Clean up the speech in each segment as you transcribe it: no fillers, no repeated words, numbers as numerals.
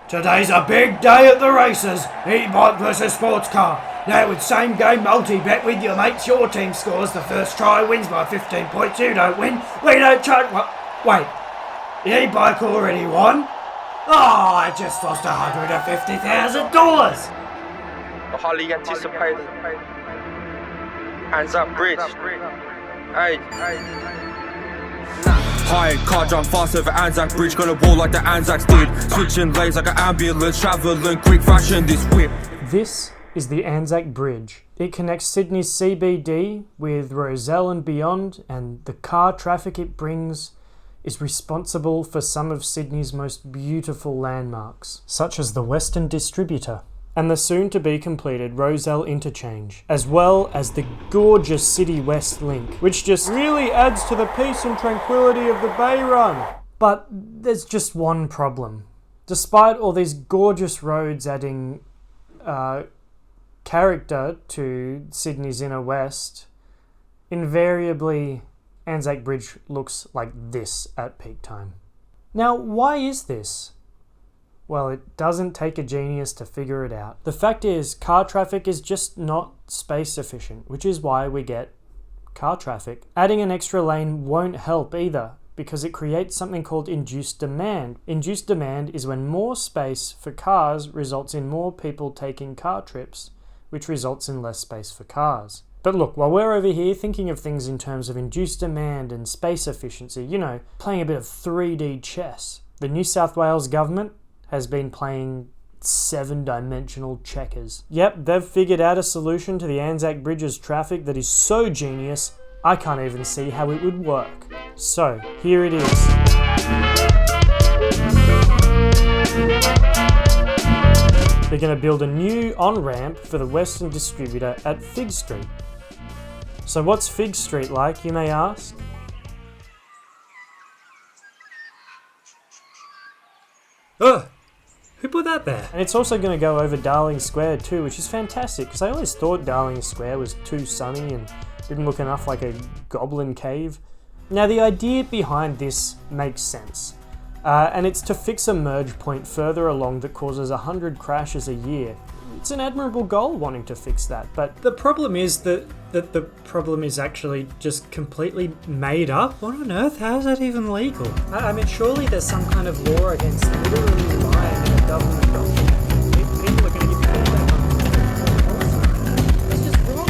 Today's a big day at the races. E-bike versus sports car. Now with same game multi-bet with your mates, your team scores. The first try wins by 15 points. You don't win. We don't charge. What? Wait. The e-bike already won? Oh, I just lost $150,000. The highly anticipated Anzac Bridge. Hey. High car jump fast over Anzac Bridge, gonna wall like the Anzacs did. Switching lanes like an ambulance, travelling quick fashion this whip. This is the Anzac Bridge. It connects Sydney's CBD with Rozelle and beyond, and the car traffic it brings is responsible for some of Sydney's most beautiful landmarks, such as the Western Distributor and the soon-to-be-completed Rozelle Interchange, as well as the gorgeous City West Link, which just really adds to the peace and tranquility of the Bay Run. But there's just one problem. Despite all these gorgeous roads adding character to Sydney's inner west, invariably Anzac Bridge looks like this at peak time. Now, why is this? Well, it doesn't take a genius to figure it out. The fact is, car traffic is just not space efficient, which is why we get car traffic. Adding an extra lane won't help either, because it creates something called induced demand. Induced demand is when more space for cars results in more people taking car trips, which results in less space for cars. But look, while we're over here thinking of things in terms of induced demand and space efficiency, you know, playing a bit of 3D chess, the New South Wales government has been playing 7-dimensional checkers. Yep, they've figured out a solution to the Anzac Bridge's traffic that is so genius, I can't even see how it would work. So, here it is. They're going to build a new on-ramp for the Western Distributor at Fig Street. So what's Fig Street like, you may ask? Ugh! Who put that there? And it's also going to go over Darling Square too, which is fantastic, because I always thought Darling Square was too sunny and didn't look enough like a goblin cave. Now the idea behind this makes sense, and it's to fix a merge point further along that causes 100 crashes a year. It's an admirable goal wanting to fix that, but the problem is that the problem is actually just completely made up. What on earth? How is that even legal? I mean, surely there's some kind of law against literally lying in a government document. People are going to give feedback on it. It's just wrong.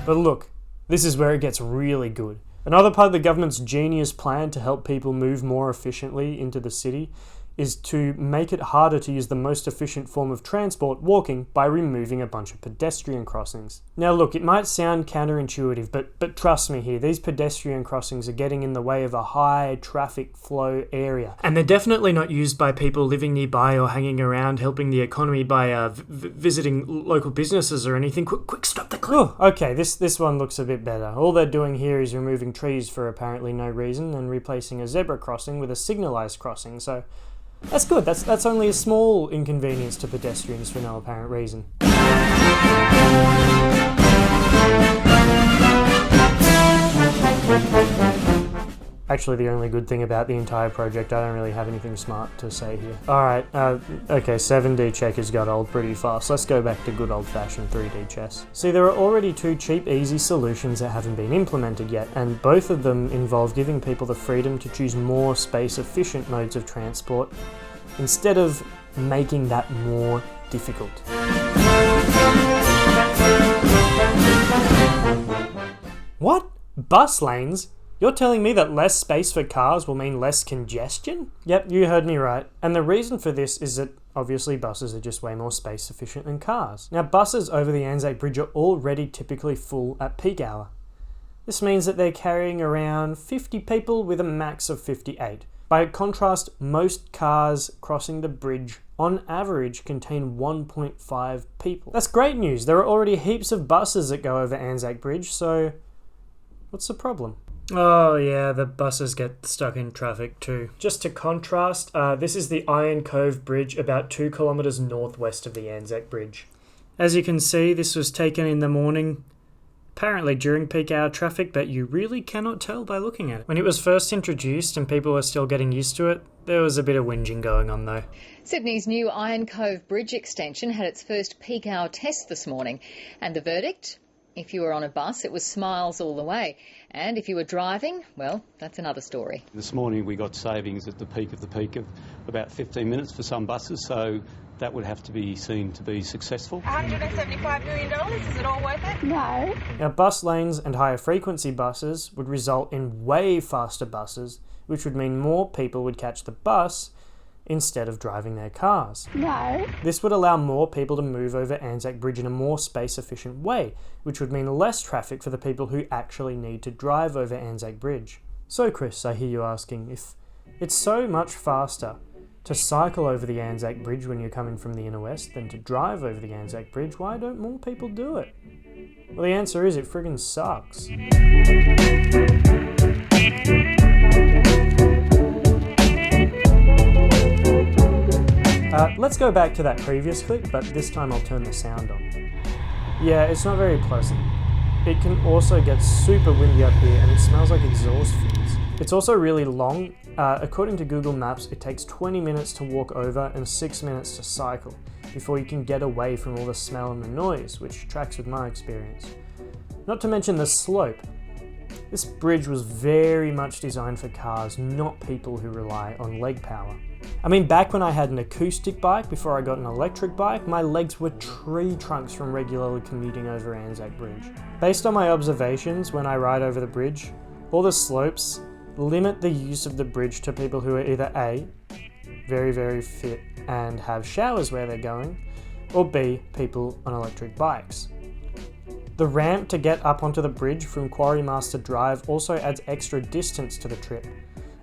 But look, this is where it gets really good. Another part of the government's genius plan to help people move more efficiently into the city is to make it harder to use the most efficient form of transport, walking, by removing a bunch of pedestrian crossings. Now look, it might sound counterintuitive, but trust me here, these pedestrian crossings are getting in the way of a high traffic flow area. And they're definitely not used by people living nearby or hanging around helping the economy by visiting local businesses or anything. Quick, stop the clip! Oh, okay, this one looks a bit better. All they're doing here is removing trees for apparently no reason and replacing a zebra crossing with a signalised crossing, so that's good. That's only a small inconvenience to pedestrians for no apparent reason. Actually, the only good thing about the entire project, I don't really have anything smart to say here. Alright, okay, 7D checkers got old pretty fast. Let's go back to good old-fashioned 3D chess. See, there are already two cheap, easy solutions that haven't been implemented yet, and both of them involve giving people the freedom to choose more space-efficient modes of transport, instead of making that more difficult. What? Bus lanes? You're telling me that less space for cars will mean less congestion? Yep, you heard me right. And the reason for this is that obviously buses are just way more space efficient than cars. Now, buses over the Anzac Bridge are already typically full at peak hour. This means that they're carrying around 50 people with a max of 58. By contrast, most cars crossing the bridge on average contain 1.5 people. That's great news. There are already heaps of buses that go over Anzac Bridge, so what's the problem? Oh yeah, the buses get stuck in traffic too. Just to contrast, this is the Iron Cove Bridge about 2 kilometres northwest of the Anzac Bridge. As you can see, this was taken in the morning Apparently during peak hour traffic, but you really cannot tell by looking at it. When it was first introduced and people were still getting used to it, there was a bit of whinging going on though. Sydney's new Iron Cove Bridge extension had its first peak hour test this morning. And the verdict? If you were on a bus, it was smiles all the way. And if you were driving, well, that's another story. This morning we got savings at the peak of about 15 minutes for some buses, so that would have to be seen to be successful. $175 million, is it all worth it? No. Now, bus lanes and higher frequency buses would result in way faster buses, which would mean more people would catch the bus instead of driving their cars. No. This would allow more people to move over Anzac Bridge in a more space-efficient way, which would mean less traffic for the people who actually need to drive over Anzac Bridge. So Chris, I hear you asking, if it's so much faster to cycle over the Anzac Bridge when you're coming from the inner west than to drive over the Anzac Bridge, why don't more people do it? Well, the answer is it friggin' sucks. Let's go back to that previous clip, but this time I'll turn the sound on. Yeah, it's not very pleasant. It can also get super windy up here and it smells like exhaust fumes. It's also really long. According to Google Maps, it takes 20 minutes to walk over and 6 minutes to cycle before you can get away from all the smell and the noise, which tracks with my experience. Not to mention the slope. This bridge was very much designed for cars, not people who rely on leg power. I mean, back when I had an acoustic bike before I got an electric bike, my legs were tree trunks from regularly commuting over Anzac Bridge. Based on my observations when I ride over the bridge, all the slopes limit the use of the bridge to people who are either A, very, very fit and have showers where they're going, or B, people on electric bikes. The ramp to get up onto the bridge from Quarrymaster Drive also adds extra distance to the trip.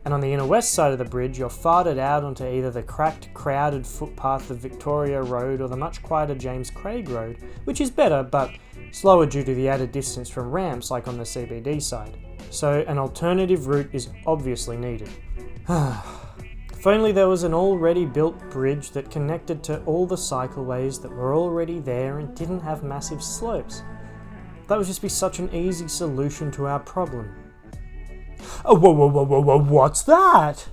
And on the inner west side of the bridge, you're farted out onto either the cracked, crowded footpath of Victoria Road or the much quieter James Craig Road, which is better, but slower due to the added distance from ramps like on the CBD side. So an alternative route is obviously needed. If only there was an already built bridge that connected to all the cycleways that were already there and didn't have massive slopes. That would just be such an easy solution to our problem. Oh, whoa, what's that?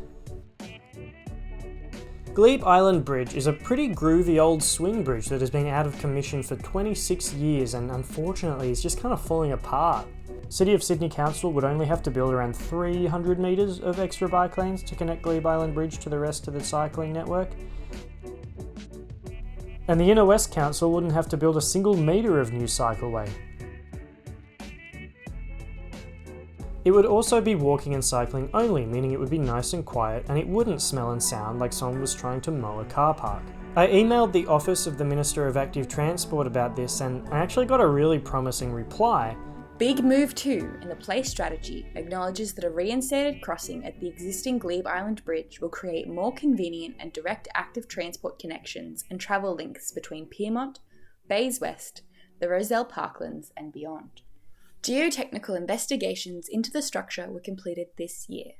Glebe Island Bridge is a pretty groovy old swing bridge that has been out of commission for 26 years and unfortunately is just kind of falling apart. City of Sydney Council would only have to build around 300 metres of extra bike lanes to connect Glebe Island Bridge to the rest of the cycling network. And the Inner West Council wouldn't have to build a single metre of new cycleway. It would also be walking and cycling only, meaning it would be nice and quiet and it wouldn't smell and sound like someone was trying to mow a car park. I emailed the Office of the Minister of Active Transport about this and I actually got a really promising reply. Big Move 2 in the Place strategy acknowledges that a reinstated crossing at the existing Glebe Island Bridge will create more convenient and direct active transport connections and travel links between Pyrmont, Bays West, the Rozelle Parklands and beyond. Geotechnical investigations into the structure were completed this year,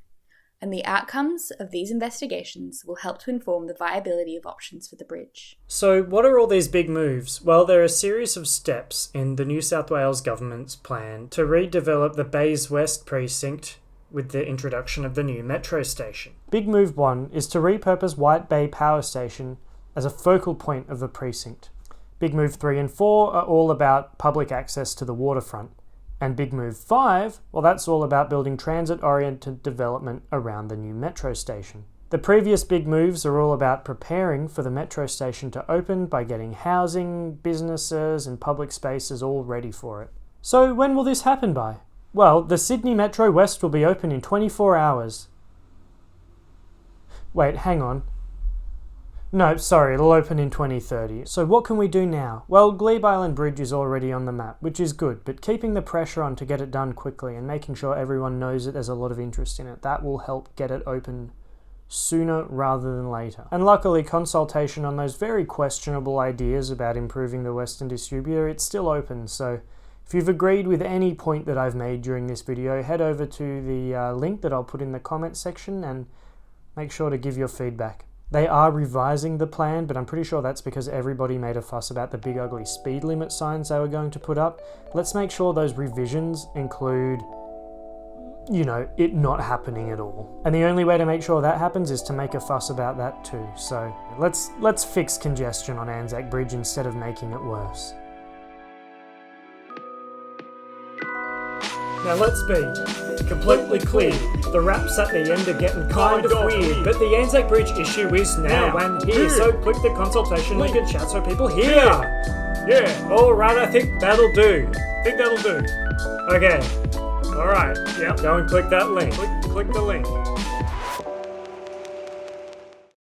and the outcomes of these investigations will help to inform the viability of options for the bridge. So what are all these big moves? Well, there are a series of steps in the New South Wales government's plan to redevelop the Bays West precinct with the introduction of the new metro station. Big move 1 is to repurpose White Bay Power Station as a focal point of the precinct. Big move 3 and 4 are all about public access to the waterfront. And Big Move 5, well, that's all about building transit-oriented development around the new metro station. The previous big moves are all about preparing for the metro station to open by getting housing, businesses and public spaces all ready for it. So when will this happen by? Well, the Sydney Metro West will be open in 24 hours. Wait, hang on. No, sorry, it'll open in 2030. So what can we do now? Well, Glebe Island Bridge is already on the map, which is good, but keeping the pressure on to get it done quickly and making sure everyone knows that there's a lot of interest in it, that will help get it open sooner rather than later. And luckily, consultation on those very questionable ideas about improving the Western Distributor, it's still open, so if you've agreed with any point that I've made during this video, head over to the link that I'll put in the comment section and make sure to give your feedback. They are revising the plan, but I'm pretty sure that's because everybody made a fuss about the big ugly speed limit signs they were going to put up. Let's make sure those revisions include, you know, it not happening at all. And the only way to make sure that happens is to make a fuss about that too. So let's fix congestion on Anzac Bridge instead of making it worse. Now let's be completely clear. The raps at the end are getting kind of weird, but the Anzac Bridge issue is now and here. So click the consultation link and chat so people hear. Yeah, alright, I think that'll do. Okay. Alright, yep. Go and click that link. Click the link.